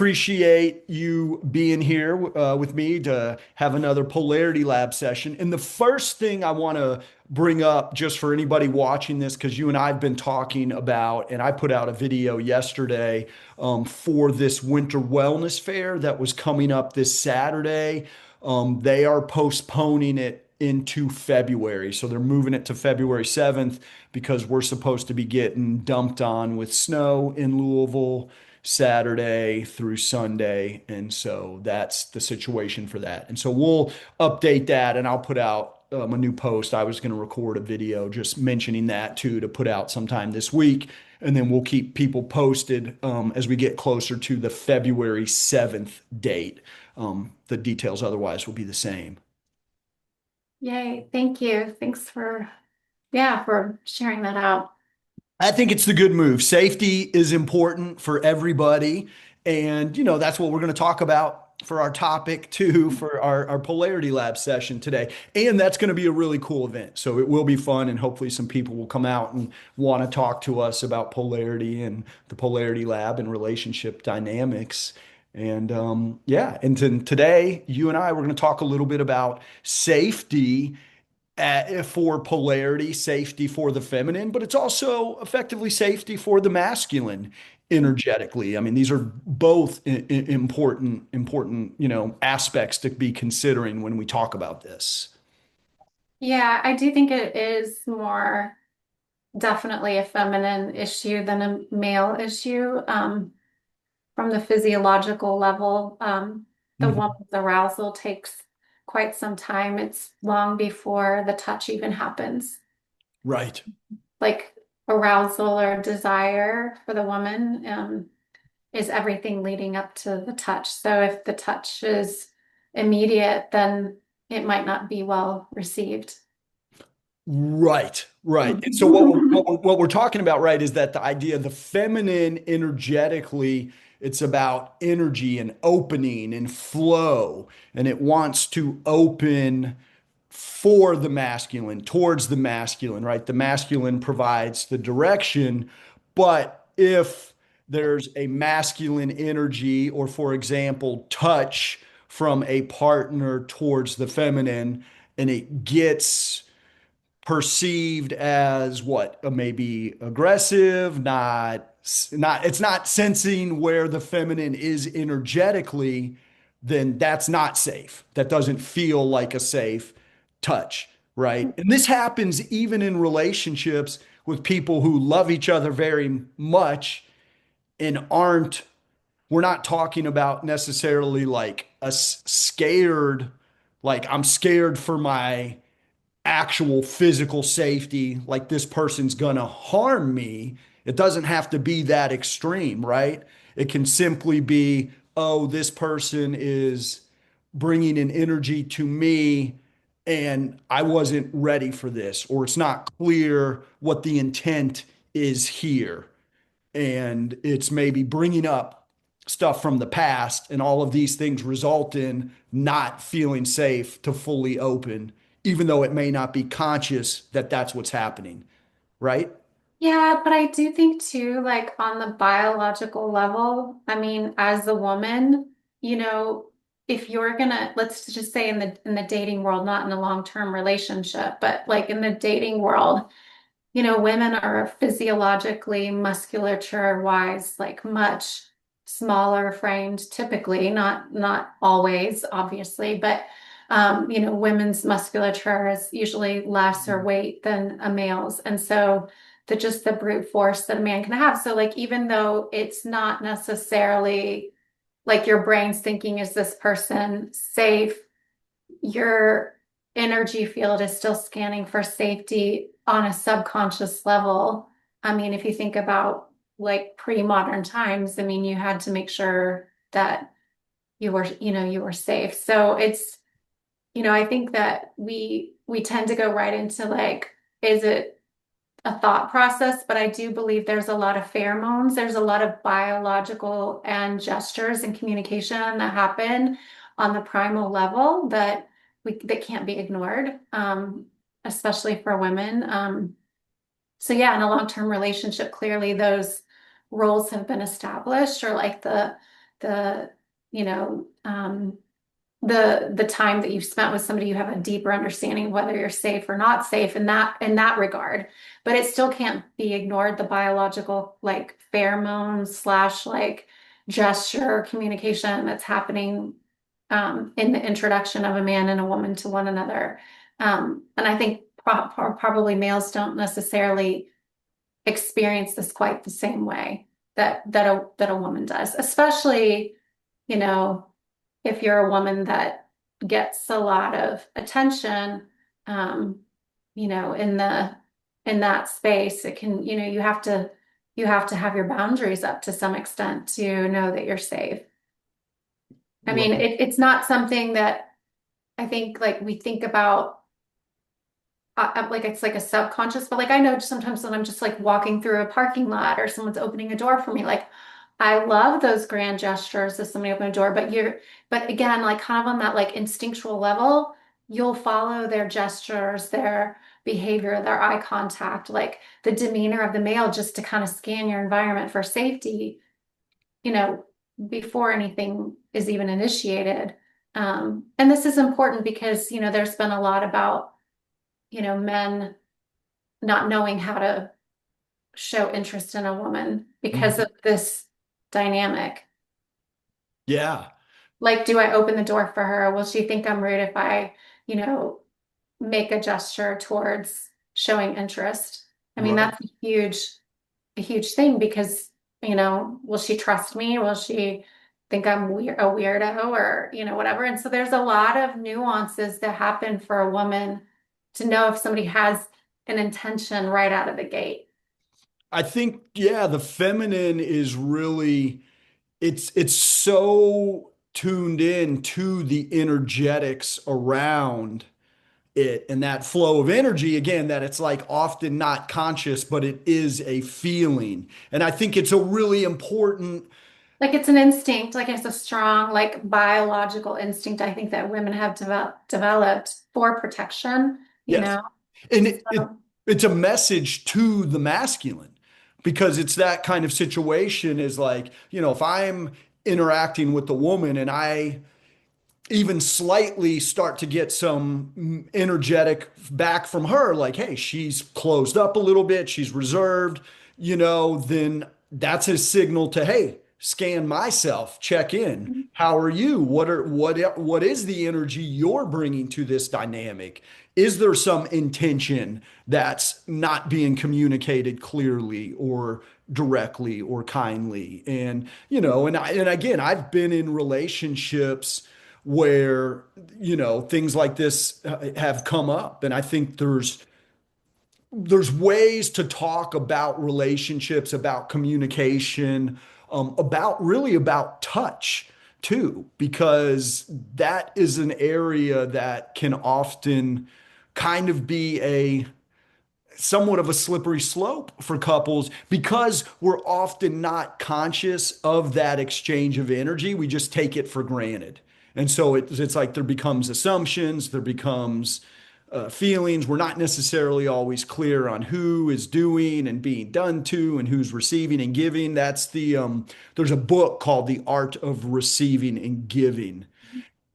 appreciate you being here with me to have another Polarity Lab session. And the first thing I want to bring up, just for anybody watching this, because you and I have been talking about, and I put out a video yesterday for this winter wellness fair that was coming up this Saturday. They are postponing it into February. So they're moving it to February 7th because we're supposed to be getting dumped on with snow in Louisville Saturday through Sunday. And so that's the situation for that. And so we'll update that and I'll put out a new post. I was going to record a video just mentioning that too to put out sometime this week. And then we'll keep people posted as we get closer to the February 7th date. The details otherwise will be the same. Yay, thank you. Thanks for, yeah, for sharing that out. I think it's the good move. Safety is important for everybody. And, that's what we're going to talk about for our topic too, for our Polarity Lab session today. And that's going to be a really cool event. So it will be fun. And hopefully some people will come out and want to talk to us about polarity and the Polarity Lab and relationship dynamics. And yeah, and today, you and I, we're going to talk a little bit about safety for polarity, safety for the feminine, but it's also effectively safety for the masculine energetically. I mean, these are both important, aspects to be considering when we talk about this. Yeah, I do think it is more definitely a feminine issue than a male issue. From the physiological level, the Mhm. woman's arousal takes quite some time. It's long before the touch even happens. Right. Like arousal or desire for the woman, is everything leading up to the touch. So if the touch is immediate, then it might not be well received. Right, right. And so what we're talking about, right, is that the idea of the feminine energetically, it's about energy and opening and flow, and it wants to open for the masculine, towards the masculine, right? The masculine provides the direction, but if there's a masculine energy, or for example, touch from a partner towards the feminine, and it gets perceived as what maybe aggressive, not it's not sensing where the feminine is energetically, then that's not safe. That doesn't feel like a safe touch, right? And this happens even in relationships with people who love each other very much and aren't we're not talking about necessarily like scared, like I'm scared for my actual physical safety, like this person's gonna harm me. It doesn't have to be that extreme, right? It can simply be, oh, this person is bringing an energy to me and I wasn't ready for this, or it's not clear what the intent is here and it's maybe bringing up stuff from the past, and all of these things result in not feeling safe to fully open, even though it may not be conscious that that's what's happening, right? Yeah, but I do think too, like on the biological level, I mean, as a woman, if you're gonna, let's just say in the dating world, not in a long-term relationship, but like in the dating world, women are physiologically, musculature wise, like much smaller framed typically, not always, obviously, but women's musculature is usually lesser weight than a male's. And so just the brute force that a man can have. So like even though it's not necessarily like your brain's thinking, is this person safe? Your energy field is still scanning for safety on a subconscious level. I mean, if you think about like pre-modern times, I mean, you had to make sure that you were safe. So I think that we tend to go right into like, is it a thought process? But I do believe there's a lot of pheromones, there's a lot of biological and gestures and communication that happen on the primal level that can't be ignored, especially for women. So yeah, in a long-term relationship, clearly those roles have been established, or like the the, you know, the time that you've spent with somebody, you have a deeper understanding of whether you're safe or not safe in that regard. But it still can't be ignored, the biological like pheromones slash like gesture communication that's happening in the introduction of a man and a woman to one another. And I think probably males don't necessarily experience this quite the same way that a woman does, especially, you know, if you're a woman that gets a lot of attention, um, in the in that space, it can, you have to have your boundaries up to some extent to know that you're safe. I mean, Right. it's not something that I think like we think about like it's like a subconscious, but like I know sometimes when I'm just like walking through a parking lot or someone's opening a door for me, like I love those grand gestures of somebody opening a door, but again, like kind of on that like instinctual level, you'll follow their gestures, their behavior, their eye contact, like the demeanor of the male just to kind of scan your environment for safety, you know, before anything is even initiated. And this is important because, there's been a lot about men not knowing how to show interest in a woman because of Mhm. this dynamic. Yeah. Like, do I open the door for her? Will she think I'm rude if I, you know, make a gesture towards showing interest? I mean, Right. that's a huge thing because, will she trust me? Will she think I'm a weirdo or, whatever? And so there's a lot of nuances that happen for a woman to know if somebody has an intention right out of the gate. I think, yeah, the feminine is really it's so tuned in to the energetics around it and that flow of energy again that it's like often not conscious, but it is a feeling. And I think it's a really important. Like it's an instinct, like it's a strong, like biological instinct, I think that women have developed for protection, Yes. And So, it's a message to the masculine because it's that kind of situation is like, if I'm interacting with the woman and I even slightly start to get some energetic back from her, like, hey, she's closed up a little bit, she's reserved, then that's a signal to, hey, scan myself, check in. How are you? What is the energy you're bringing to this dynamic? Is there some intention that's not being communicated clearly or directly or kindly? And and again, I've been in relationships where things like this have come up, and I think there's ways to talk about relationships, about communication, about touch too, because that is an area that can often kind of be a somewhat of a slippery slope for couples because we're often not conscious of that exchange of energy. We just take it for granted. And so it's like there becomes assumptions, there becomes feelings. We're not necessarily always clear on who is doing and being done to and who's receiving and giving. There's a book called The Art of Receiving and Giving.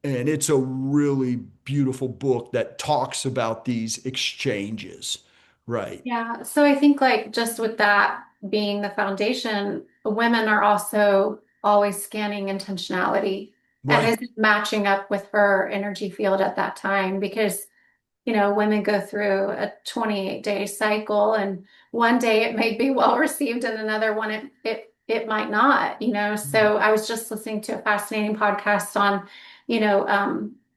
And it's a really beautiful book that talks about these exchanges. Right. yeah. So I think like just with that being the foundation, women are also always scanning intentionality and Right. is it matching up with her energy field at that time because women go through a 28-day cycle and one day it may be well received and another one it might not, So I was just listening to a fascinating podcast on,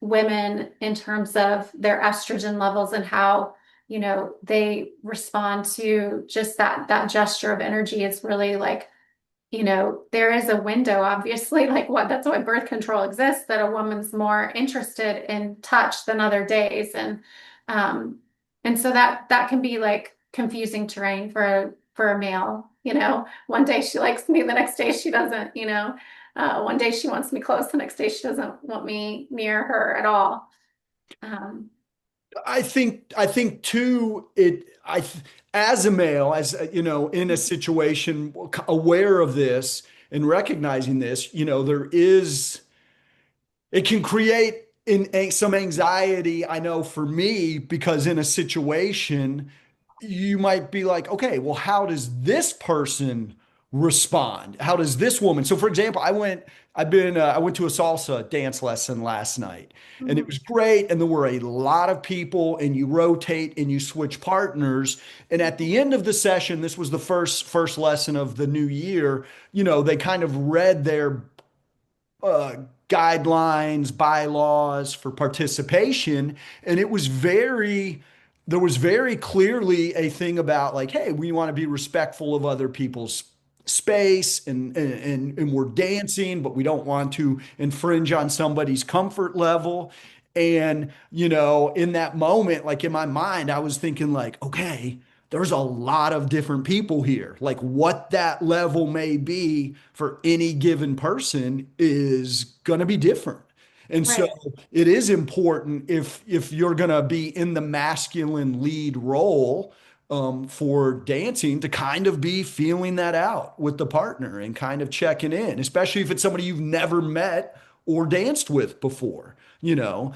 women in terms of their estrogen levels and how, they respond to just that gesture of energy. It's really like there is a window, obviously, like what that's why birth control exists, that a woman's more interested in touch than other days. Um, and so that can be like confusing terrain for a male, One day she likes me, the next day she doesn't, one day she wants me close, the next day she doesn't want me near her at all. Um, I think too, as a male, as in a situation aware of this, and recognizing this, there is it can create some anxiety, I know for me, because in a situation, you might be like, okay, well, how does this person respond? How does this woman? So, for example, I went to a salsa dance lesson last night, and it Mhm. was great. And there were a lot of people, and you rotate and you switch partners. And at the end of the session, this was the first lesson of the new year. They kind of read their uh, guidelines, bylaws for participation. And there was very clearly a thing about like, hey, we want to be respectful of other people's space and we're dancing, but we don't want to infringe on somebody's comfort level. And, in that moment, like in my mind, I was thinking like, okay, there's a lot of different people here. Like what that level may be for any given person is going to be different. And so Right. it is important if you're going to be in the masculine lead role for dancing to kind of be feeling that out with the partner and kind of checking in, especially if it's somebody you've never met or danced with before, you know.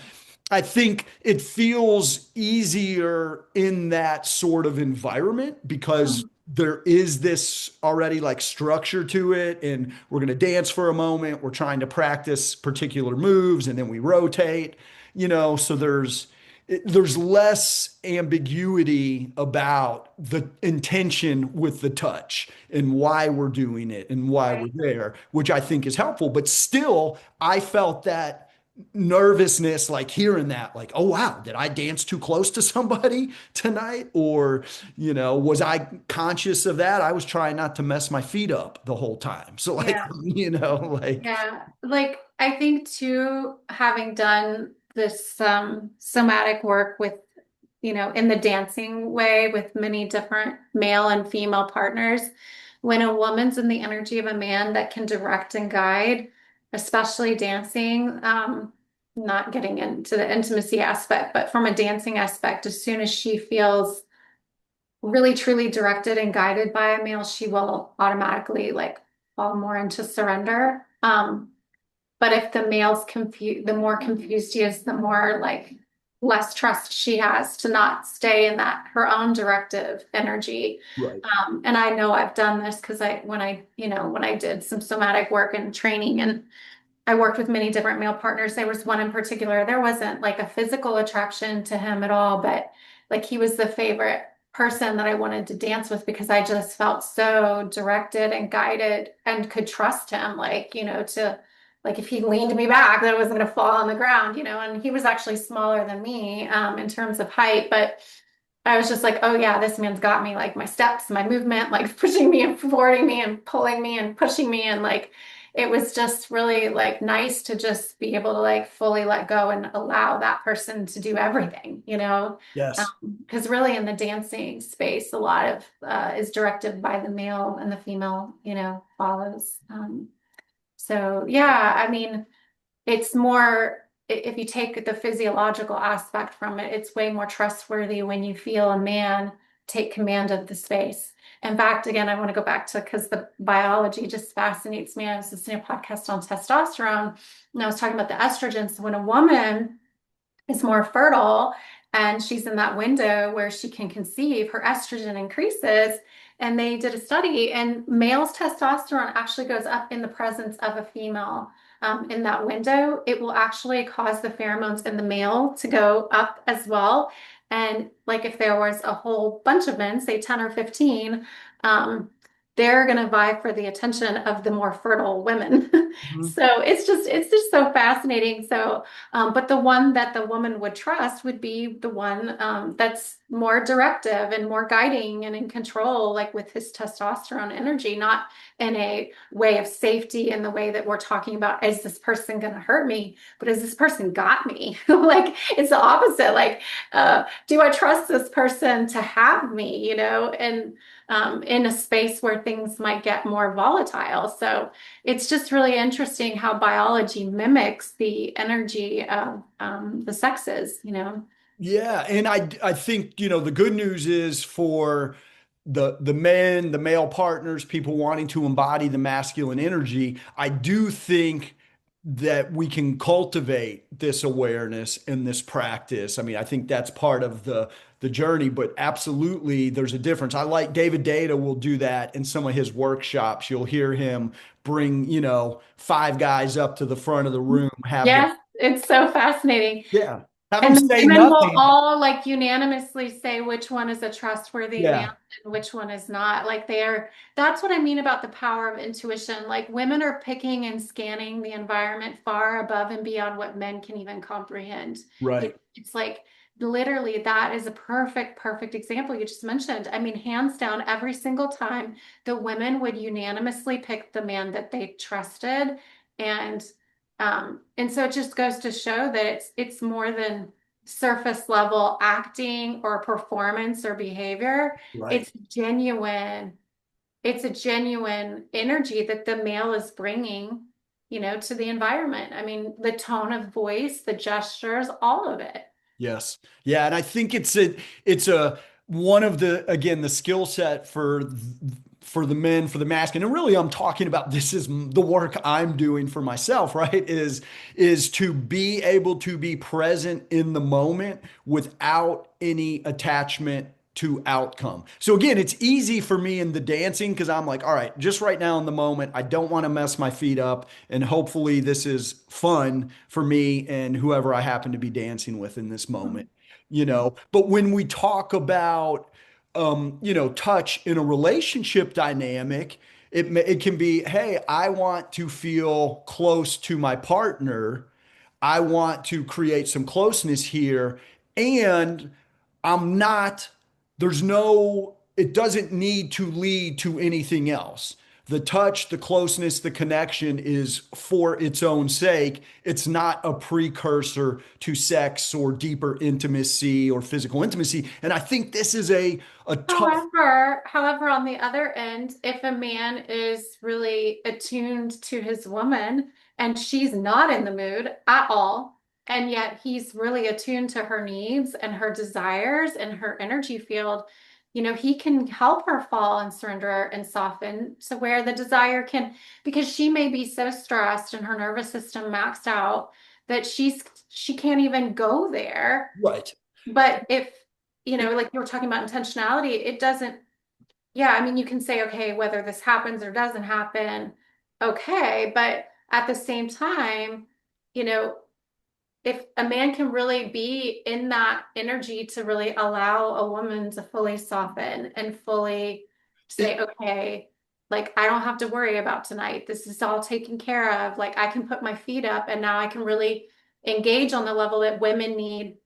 I think it feels easier in that sort of environment because Mhm. there is this already like structure to it. And we're going to dance for a moment. We're trying to practice particular moves and then we rotate, so there's less ambiguity about the intention with the touch and why we're doing it and why we're Right. there, which I think is helpful. But still, I felt that nervousness, like hearing that, like, oh wow, did I dance too close to somebody tonight? Or, was I conscious of that? I was trying not to mess my feet up the whole time. So like, Yeah. like, Yeah. Like I think too, having done this somatic work with, in the dancing way with many different male and female partners, when a woman's in the energy of a man that can direct and guide, especially dancing, not getting into the intimacy aspect, but from a dancing aspect, as soon as she feels really truly directed and guided by a male, she will automatically like fall more into surrender. But if the male's confused, the more confused he is, the more like less trust she has to not stay in that her own directive energy. right, And I know I've done this because when I did some somatic work and training and I worked with many different male partners. There was one in particular, there wasn't like a physical attraction to him at all, but like he was the favorite person that I wanted to dance with because I just felt so directed and guided and could trust him, like, to like if he leaned me back, that I wasn't going to fall on the ground, and he was actually smaller than me in terms of height, but I was just like, oh yeah, this man's got me, like my steps, my movement, like pushing me and forwarding me and pulling me and pushing me. And like, it was just really like nice to just be able to like fully let go and allow that person to do everything, yes. because really in the dancing space, a lot of is directed by the male and the female, follows. So yeah, I mean, it's more, if you take the physiological aspect from it, it's way more trustworthy when you feel a man take command of the space. In fact, again, I want to go back to because the biology just fascinates me. I was listening to a podcast on testosterone and I was talking about the estrogens. So when a woman is more fertile and she's in that window where she can conceive, her estrogen increases. And they did a study, and male's testosterone actually goes up in the presence of a female. In that window, it will actually cause the pheromones in the male to go up as well. And like if there was a whole bunch of men, say 10 or 15, um, they're going to vie for the attention of the more fertile women. Mhm. So it's just so fascinating. So but the one that the woman would trust would be the one that's more directive and more guiding and in control, like with his testosterone energy, not in a way of safety in the way that we're talking about, is this person going to hurt me? But is this person got me? Like it's the opposite. Like, do I trust this person to have me, and in a space where things might get more volatile. So it's just really interesting how biology mimics the energy of the sexes. Yeah, and I think, the good news is for the men, the male partners, people wanting to embody the masculine energy, I do think that we can cultivate this awareness and this practice. I mean, I think that's part of the journey, but absolutely there's a difference. I like David Data will do that in some of his workshops. You'll hear him bring, five guys up to the front of the room, have them, Yes, it's so fascinating. yeah, have them And the say women will nothing. all like unanimously say which one is a trustworthy man Yeah, and which one is not. Like that's what I mean about the power of intuition. Like women are picking and scanning the environment far above and beyond what men can even comprehend. right, It's like literally that is a perfect, perfect example you just mentioned. I mean, hands down, every single time the women would unanimously pick the man that they trusted. And and so it just goes to show that it's more than surface level acting or performance or behavior. right. It's genuine. It's a genuine energy that the male is bringing, to the environment. I mean, the tone of voice, the gestures, all of it. Yes. Yeah, and I think it's a one of the again the skill set for the men for the masculine. And really I'm talking about this is the work I'm doing for myself, right? Is to be able to be present in the moment without any attachment to outcome. So again, it's easy for me in the dancing because I'm like, all right, just right now in the moment, I don't want to mess my feet up. And hopefully this is fun for me and whoever I happen to be dancing with in this moment, But when we talk about, touch in a relationship dynamic, it can be, hey, I want to feel close to my partner. I want to create some closeness here. And I'm not, it doesn't need to lead to anything else. The touch, the closeness, the connection is for its own sake. It's not a precursor to sex or deeper intimacy or physical intimacy. And I think this is a tough, However, on the other end, if a man is really attuned to his woman and she's not in the mood at all, and yet he's really attuned to her needs and her desires and her energy field, he can help her fall and surrender and soften to where the desire can, because she may be so stressed and her nervous system maxed out that she can't even go there. right. But if, like you were talking about intentionality, it doesn't, yeah, I mean, you can say, okay, whether this happens or doesn't happen, okay. But at the same time, you know, if a man can really be in that energy to really allow a woman to fully soften and fully say, It, okay, like I don't have to worry about tonight. This is all taken care of. Like I can put my feet up and now I can really engage on the level that women need,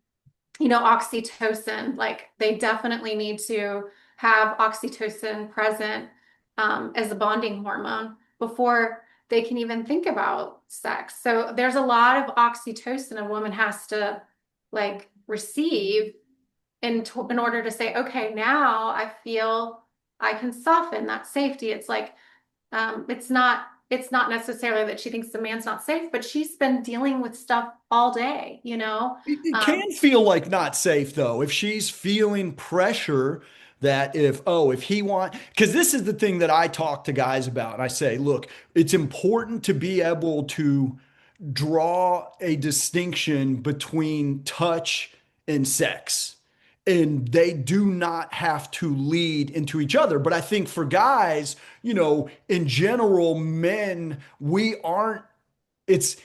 oxytocin, like they definitely need to have oxytocin present as a bonding hormone before they can even think about sex. So there's a lot of oxytocin a woman has to like receive in order to say, okay, now I feel I can soften that safety. It's like it's not necessarily that she thinks the man's not safe, but she's been dealing with stuff all day, it Um, can feel like not safe though if she's feeling pressure that if he want because this is the thing that I talk to guys about and I say look it's important to be able to draw a distinction between touch and sex and they do not have to lead into each other but I think for guys in general men we aren't it's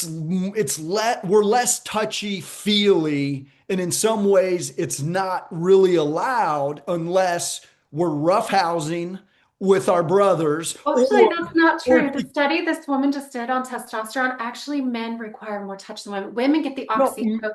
we're less touchy feely and in some ways it's not really allowed unless we're roughhousing with our brothers Actually, that's not or true. The study this woman just did on testosterone, actually men require more touch than women. Women get the no,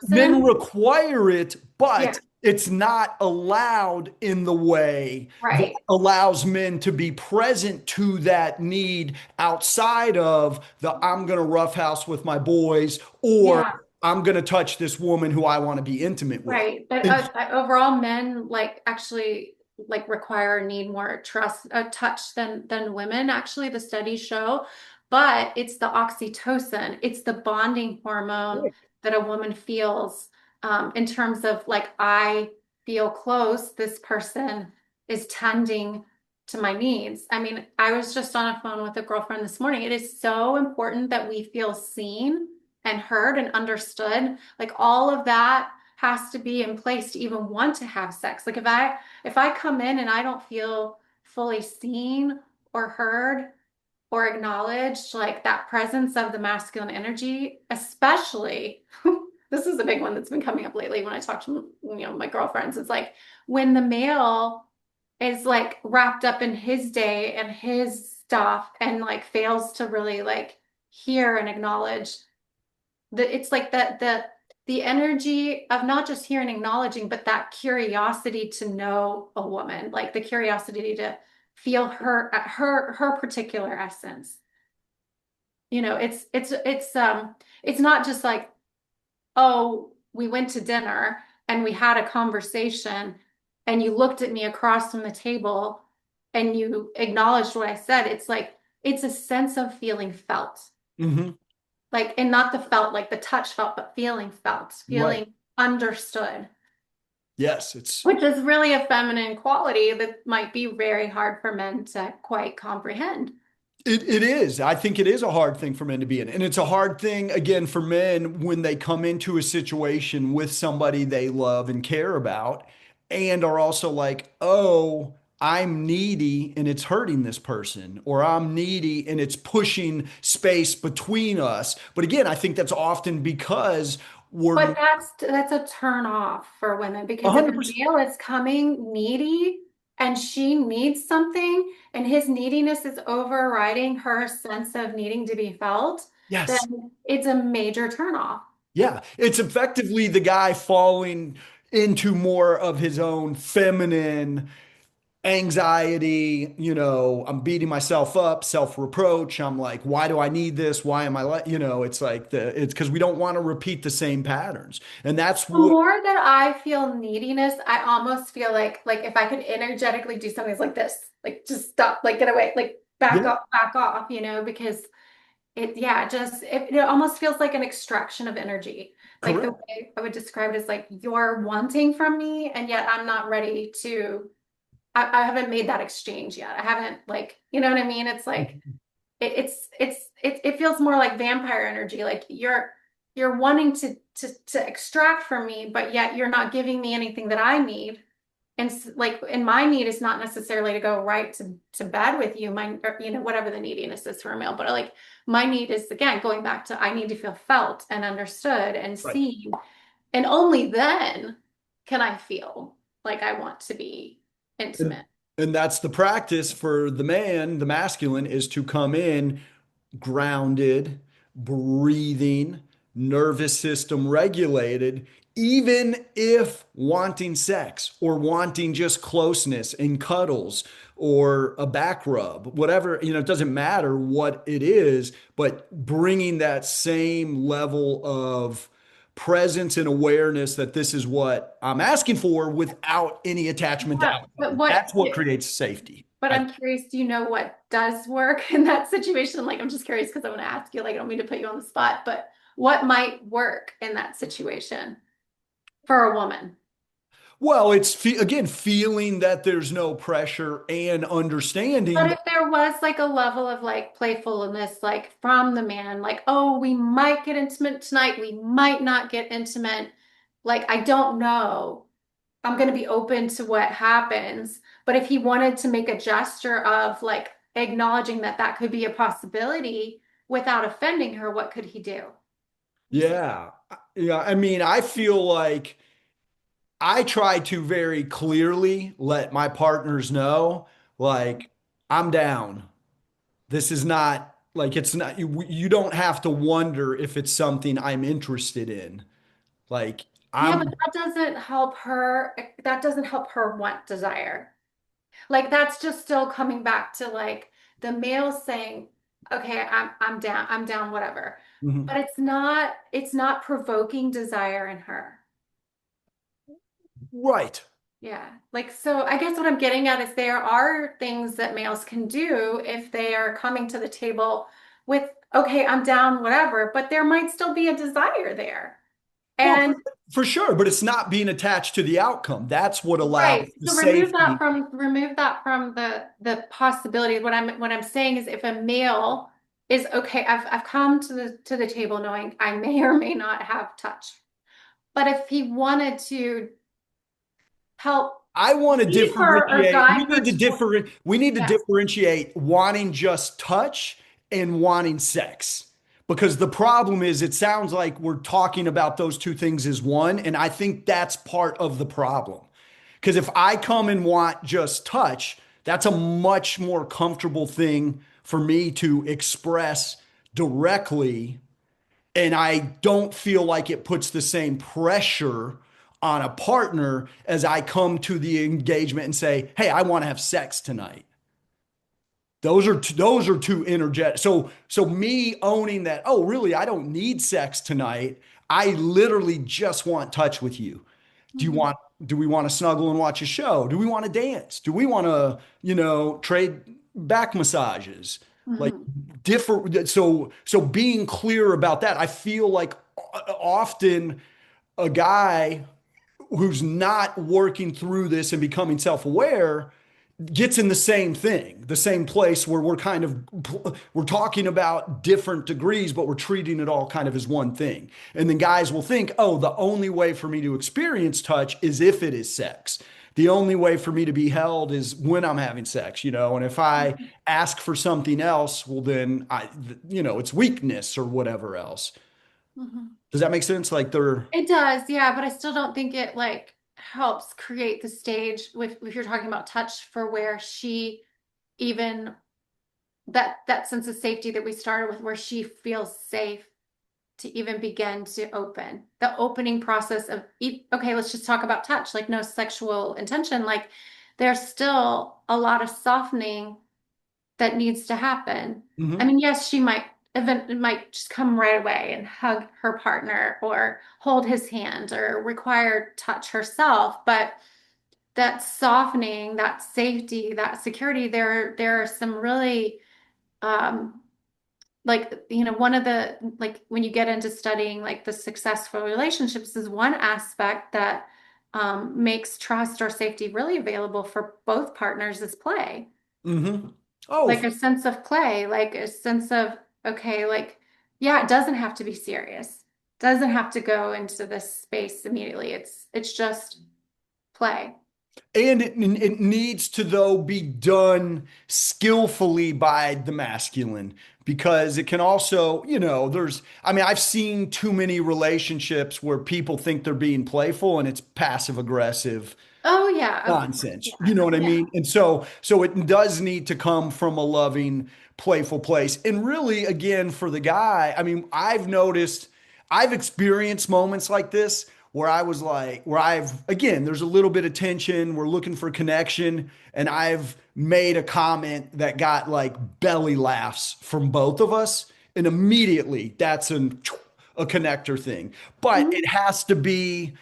men oxytocin. require it Yeah, but it's not allowed in the way that right. allows men to be present to that need outside of the I'm going to roughhouse with my boys or Yeah. I'm going to touch this woman who I want to be intimate with. Right. But And overall, men like actually like require need more trust, touch than women. Actually, the studies show, but it's the oxytocin. It's the bonding hormone that a woman feels in terms of like I feel close. This person. is tending to my needs. I mean, I was just on a phone with a girlfriend this morning. It is so important that we feel seen and heard and understood. Like all of that has to be in place to even want to have sex. Like if I come in and I don't feel fully seen or heard or acknowledged, like that presence of the masculine energy, especially this is a big one that's been coming up lately when I talk to my girlfriends. It's like when the male is like wrapped up in his day and his stuff and like fails to really like hear and acknowledge the it's like the energy of not just hearing and acknowledging, but that curiosity to know a woman, like the curiosity to feel her particular essence. It's not just like, oh, we went to dinner and we had a conversation and you looked at me across from the table and you acknowledged what I said. It's like it's a sense of feeling felt. Hmm. Like, and not the felt, like the touch felt, but feeling felt, Right. feeling understood, Yes, it's which is really a feminine quality that might be very hard for men to quite comprehend. it is. I think it is a hard thing for men to be in. And it's a hard thing, again, for men when they come into a situation with somebody they love and care about and are also like, oh, I'm needy and it's hurting this person, or I'm needy and it's pushing space between us. But again, I think that's often because we're But that's a turn off for women because if a 100%. male is coming needy and she needs something and his neediness is overriding her sense of needing to be felt, Yes. then it's a major turn off. Yeah. It's effectively the guy falling into more of his own feminine anxiety, I'm beating myself up, self-reproach. I'm like, why do I need this? Why am I like, it's like it's because we don't want to repeat the same patterns. And that's The what, more that I feel neediness, I almost feel like if I could energetically do something like this, like just stop, like get away, like yeah, back off, because it almost feels like an extraction of energy. Like the correct. way I would describe it is like you're wanting from me, and yet I'm not ready to, I haven't made that exchange yet. I haven't like, you know what I mean? It's like it feels more like vampire energy. Like you're wanting to extract from me, but yet you're not giving me anything that I need. And my need is not necessarily to go right to bed with you, my or, whatever the neediness is for a male, but like my need is again going back to I need to feel felt and understood and Right. seen, and only then can I feel like I want to be And intimate. and that's the practice for the man, the masculine, is to come in grounded, breathing, nervous system regulated, even if wanting sex or wanting just closeness and cuddles or a back rub, whatever, it doesn't matter what it is, but bringing that same level of presence and awareness that this is what I'm asking for without any attachment to Yeah, but outcome. That's what creates safety. but I'm curious, do you know what does work in that situation? Like, I'm just curious because I want to ask you, like, I don't mean to put you on the spot, but what might work in that situation for a woman? Well, it's again feeling that there's no pressure and But understanding if that, there was like a level of like playfulness, like from the man, like, oh, we might get intimate tonight, we might not get intimate. Like, I don't know. I'm going to be open to what happens. But if he wanted to make a gesture of like acknowledging that that could be a possibility without offending her, what could he do? yeah, yeah. I mean, I feel like I try to very clearly let my partners know, like, I'm down. This is not like it's not you don't have to wonder if it's something I'm interested in. Like, Yeah, but I'm that doesn't help her. That doesn't help her want desire. Like that's just still coming back to like the male saying, "Okay, I'm down, whatever." Mhm. But it's not provoking desire in her. Right. Yeah. Like so I guess what I'm getting at is there are things that males can do if they are coming to the table with, "Okay, I'm down, whatever," but there might still be a desire there. Well, And for sure, but it's not being attached to the outcome. That's what allows right. the So safety. remove that from the possibility. What I'm saying is if a male is okay, I've come to the table knowing I may or may not have touch. But if he wanted to help I want to lead her or differentiate. guide her toward, We need to yeah. differentiate wanting just touch and wanting sex. Because the problem is it sounds like we're talking about those two things as one, and I think that's part of the problem. Because if I come and want just touch, that's a much more comfortable thing for me to express directly, and I don't feel like it puts the same pressure on a partner as I come to the engagement and say, "Hey, I want to have sex tonight." Those are two energetic. So me owning that, oh, really, I don't need sex tonight. I literally just want touch with you. Do you Mhm, want do we want to snuggle and watch a show? Do we want to dance? Do we want to, trade back massages? Like mhm, different so being clear about that. I feel like often a guy who's not working through this and becoming self-aware gets in the same thing, the same place where we're talking about different degrees, but we're treating it all kind of as one thing. And then guys will think, oh, the only way for me to experience touch is if it is sex. The only way for me to be held is when I'm having sex, and if I mhm, ask for something else, well, then it's weakness or whatever else. mhm. Does that make sense? Like they're, It does, yeah, but I still don't think it like helps create the stage with if you're talking about touch for where she even that sense of safety that we started with where she feels safe to even begin to open. The opening process of okay, let's just talk about touch, like no sexual intention, like there's still a lot of softening that needs to happen. I Mhm. mean, yes, she might event might just come right away and hug her partner or hold his hand or require touch herself, but that softening, that safety, that security, there are some really um like one of the like when you get into studying like the successful relationships is one aspect that makes trust or safety really available for both partners is play, Mhm. Oh, like a sense of play, like a sense of, okay, like, yeah, it doesn't have to be serious. Doesn't have to go into this space immediately. It's just play. and it needs to, though, be done skillfully by the masculine because it can also, I mean, I've seen too many relationships where people think they're being playful and it's passive aggressive Oh yeah, of course. nonsense. Yeah. You know what I Yeah. mean? And so it does need to come from a loving, playful place. And really, again, for the guy, I mean, I've experienced moments like this where I was like, where again, there's a little bit of tension. We're looking for connection. And I've made a comment that got like belly laughs from both of us. And immediately that's a connector thing. But Mhm. it has to be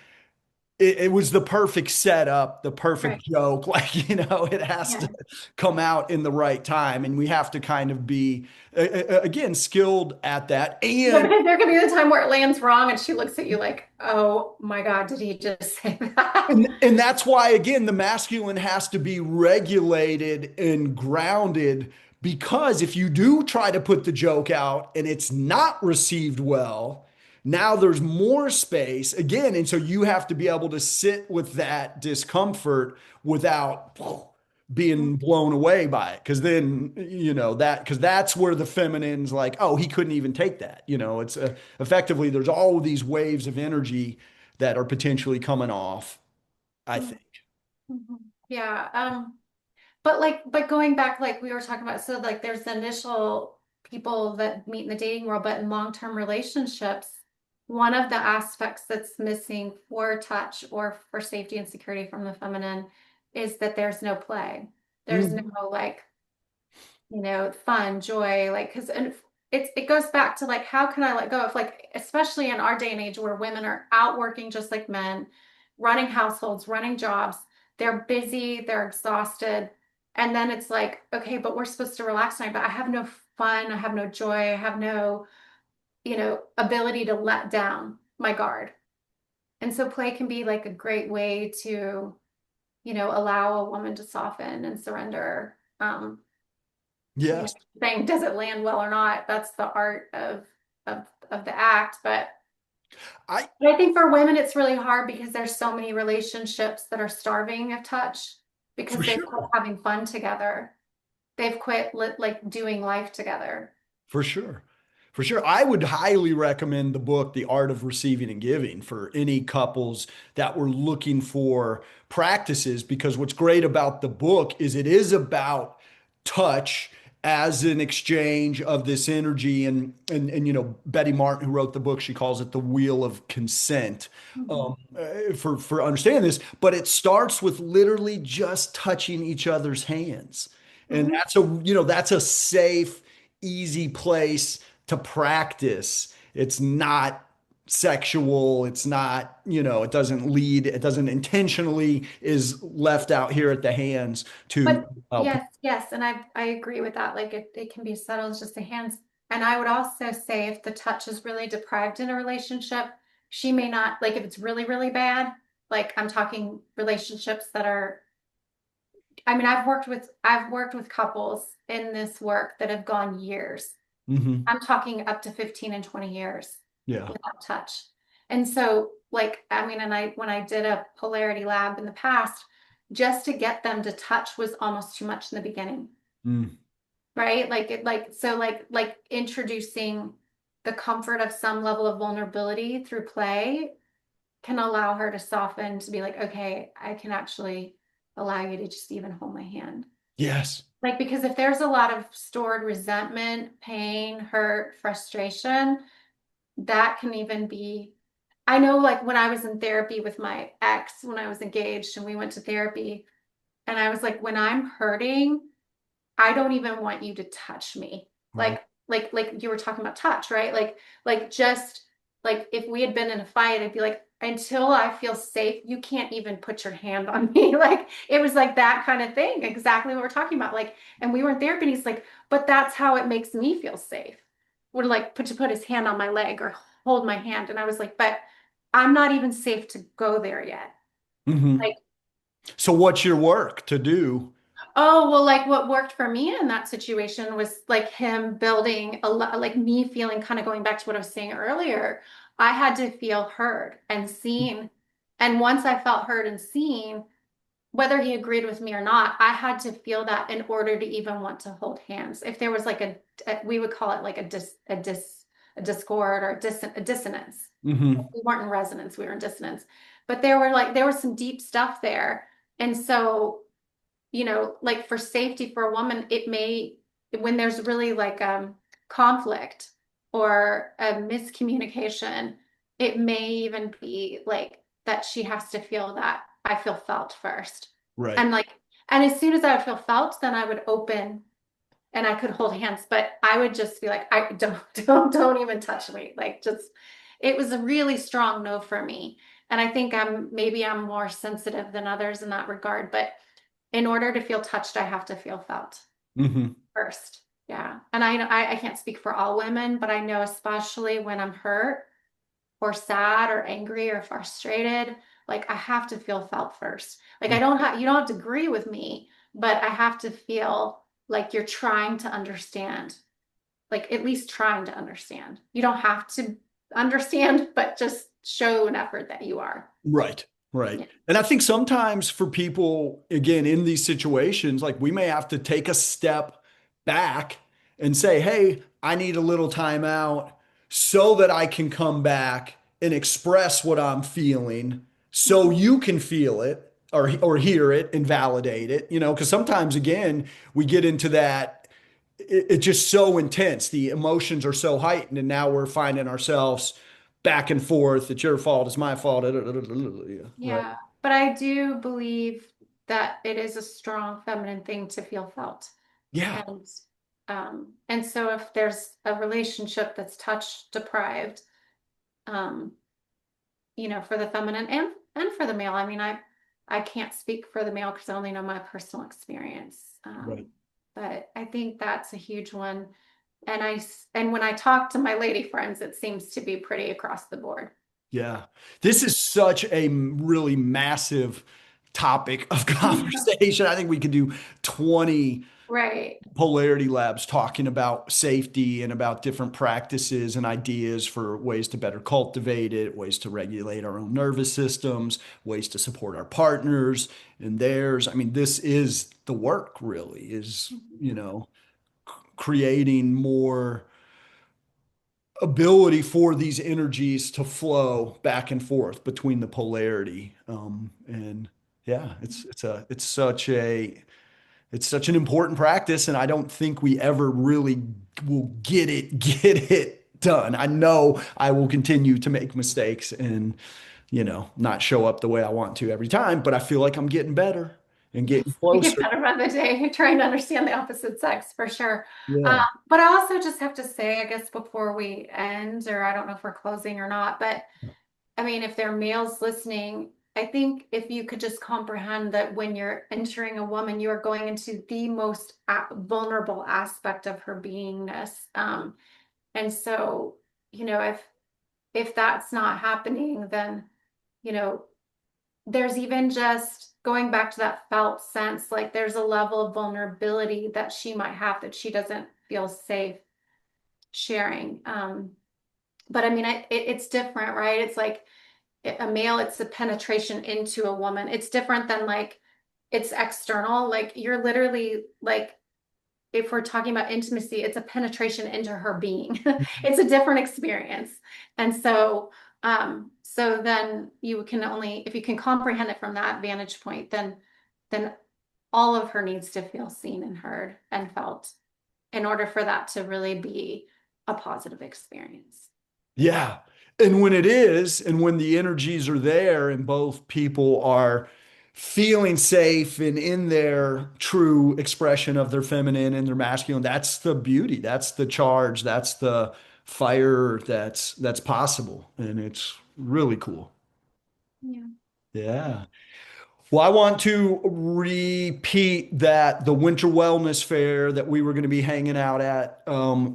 it was the perfect setup, the perfect Right. joke. Like, it has to Yeah. come out in the right time. And we have to kind of be, again, skilled at that. Yeah, And because there could be the time where it lands wrong and she looks at you like, oh my God, did he just say that? And that's why, again, the masculine has to be regulated and grounded because if you do try to put the joke out and it's not received well, now there's more space again. And so you have to be able to sit with that discomfort without being blown away by it. Cause then, because that's where the feminine's like, oh, he couldn't even take that. It's effectively, there's all of these waves of energy that are potentially coming off. I Mhm. think. Yeah. But going back, like we were talking about, so like there's the initial people that meet in the dating world, but in long-term relationships, one of the aspects that's missing for touch or for safety and security from the feminine is that there's no play. There's no Mhm. like fun, joy, like, because and it goes back to like, how can I let go of like, especially in our day and age where women are out working just like men, running households, running jobs, they're busy, they're exhausted. And then it's like, okay, but we're supposed to relax tonight, but I have no fun, I have no joy, I have no, ability to let down my guard. And so play can be like a great way to, allow a woman to soften and surrender. You know, Yes, saying does it land well or not? That's the art of of the act. I But I think for women, it's really hard because there's so many relationships that are starving of touch for because they've quit sure. having fun together. They've quit like doing life together. For sure. For sure. I would highly recommend the book, The Art of Receiving and Giving, for any couples that were looking for practices, because what's great about the book is it is about touch as an exchange of this energy. And Betty Martin, who wrote the book, she calls it the wheel of consent, Mhm. for understanding this. But it starts with literally just touching each other's hands. And Mhm. that's a safe, easy place to practice. It's not sexual. It's not, it doesn't intentionally is left out here at the hands to But people. yes, yes, and I agree with that. Like it can be subtle as just the hands. And I would also say if the touch is really deprived in a relationship, she may not like if it's really, really bad, like I'm talking relationships that are, I mean, I've worked with couples in this work that have gone years. Hmm. I'm talking up to 15 and 20 years Yeah. without touch. And so, like, I mean, and I, when I did a polarity lab in the past, just to get them to touch was almost too much in the beginning, Mm. right? Like introducing the comfort of some level of vulnerability through play can allow her to soften to be like, okay, I can actually allow you to just even hold my hand. Yes. Like, because if there's a lot of stored resentment, pain, hurt, frustration, that can even be. I know, like, when I was in therapy with my ex, when I was engaged and we went to therapy, and I was like, when I'm hurting, I don't even want you to touch me. Right. Like you were talking about touch, right? Like just like if we had been in a fight, I'd be like, until I feel safe, you can't even put your hand on me. Like it was like that kind of thing, exactly what we're talking about. Like, and we were in therapy, and he's like, but that's how it makes me feel safe. Would like put his hand on my leg or hold my hand. And I was like, but I'm not even safe to go there yet. Hmm. Like, So what's your work to do? oh, well, like what worked for me in that situation was like him building a lot, like me feeling kind of going back to what I was saying earlier. I had to feel heard and seen. And once I felt heard and seen, whether he agreed with me or not, I had to feel that in order to even want to hold hands. If there was like we would call it like a discord or a dissonance. Hmm. We weren't in resonance, we were in dissonance. But there was some deep stuff there. And so like for safety for a woman, it may, when there's really like conflict or a miscommunication, it may even be like that she has to feel that I feel felt first. Right. And like, and as soon as I would feel felt, then I would open and I could hold hands, but I would just be like, I don't even touch me. Like just, it was a really strong no for me. And I think maybe I'm more sensitive than others in that regard, but in order to feel touched, I have to feel felt Hmm. first. Yeah. And I can't speak for all women, but I know especially when I'm hurt or sad or angry or frustrated, like I have to feel felt first. Like you don't have to agree with me, but I have to feel like you're trying to understand, like at least trying to understand. You don't have to understand, but just show an effort that you are. Right, right. Yeah. And I think sometimes for people, again, in these situations, like we may have to take a step back and say, hey, I need a little time out so that I can come back and express what I'm feeling so Mhm. you can feel it or hear it and validate it, because sometimes, again, we get into that. It's just so intense. The emotions are so heightened, and now we're finding ourselves back and forth. It's your fault. It's my fault. Right. Yeah, but I do believe that it is a strong feminine thing to feel felt. Yeah. And so if there's a relationship that's touch deprived, um, for the feminine and for the male, I mean, I can't speak for the male because I only know my personal experience. Right. But I think that's a huge one. And when I talk to my lady friends, it seems to be pretty across the board. Yeah. This is such a really massive topic of Yeah. conversation. I think we could do 20 Right. polarity labs talking about safety and about different practices and ideas for ways to better cultivate it, ways to regulate our own nervous systems, ways to support our partners and theirs. I mean, this is the work really is, you know, creating more ability for these energies to flow back and forth between the polarity. And yeah, it's such an important practice, and I don't think we ever really will get it done. I know I will continue to make mistakes and, not show up the way I want to every time, but I feel like I'm getting better and Yes, getting you get closer. better by the day, trying to understand the opposite sex for sure. Um, Yeah. but I also just have to say, I guess before we end, or I don't know if we're closing or not, but I mean, if there are males listening, I think if you could just comprehend that when you're entering a woman, you are going into the most vulnerable aspect of her beingness. And so, if that's not happening, then, you know, there's even just going back to that felt sense, like there's a level of vulnerability that she might have that she doesn't feel safe sharing. But I mean, it's different, right? It's like a male, it's a penetration into a woman. It's different than like it's external. Like you're literally like, if we're talking about intimacy, it's a penetration into her being. It's a different experience. And so then you can only, if you can comprehend it from that vantage point, then all of her needs to feel seen and heard and felt in order for that to really be a positive experience. Yeah. And when it is, and when the energies are there and both people are feeling safe and in their true expression of their feminine and their masculine, that's the beauty. That's the charge. That's the fire that's possible. And it's really cool. Yeah. Yeah. Well, I want to repeat that the Winter Wellness Fair that we were going to be hanging out at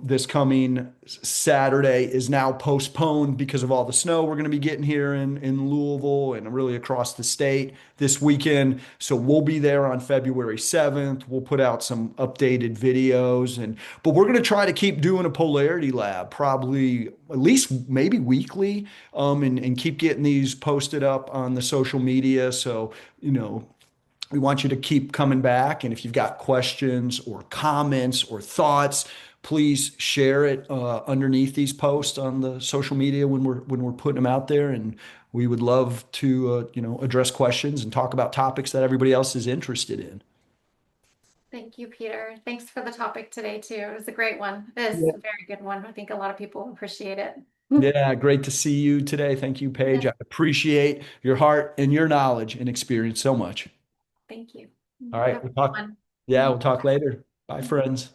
this coming Saturday is now postponed because of all the snow we're going to be getting here in Louisville and really across the state this weekend. So we'll be there on February 7th. We'll put out some updated videos but we're going to try to keep doing a polarity lab, probably at least maybe weekly, and keep getting these posted up on the social media. So we want you to keep coming back. And if you've got questions or comments or thoughts, please share it underneath these posts on the social media when we're putting them out there. And we would love to address questions and talk about topics that everybody else is interested in. Thank you, Peter. Thanks for the topic today, too. It was a great one. It is Yeah. a very good one. I think a lot of people appreciate it. Yeah, great to see you today. Thank you, Paige. Yes, I appreciate your heart and your knowledge and experience so much. thank you. All right, Have a we'll good talk. one. Yeah, Mhm. we'll talk later. Bye, friends.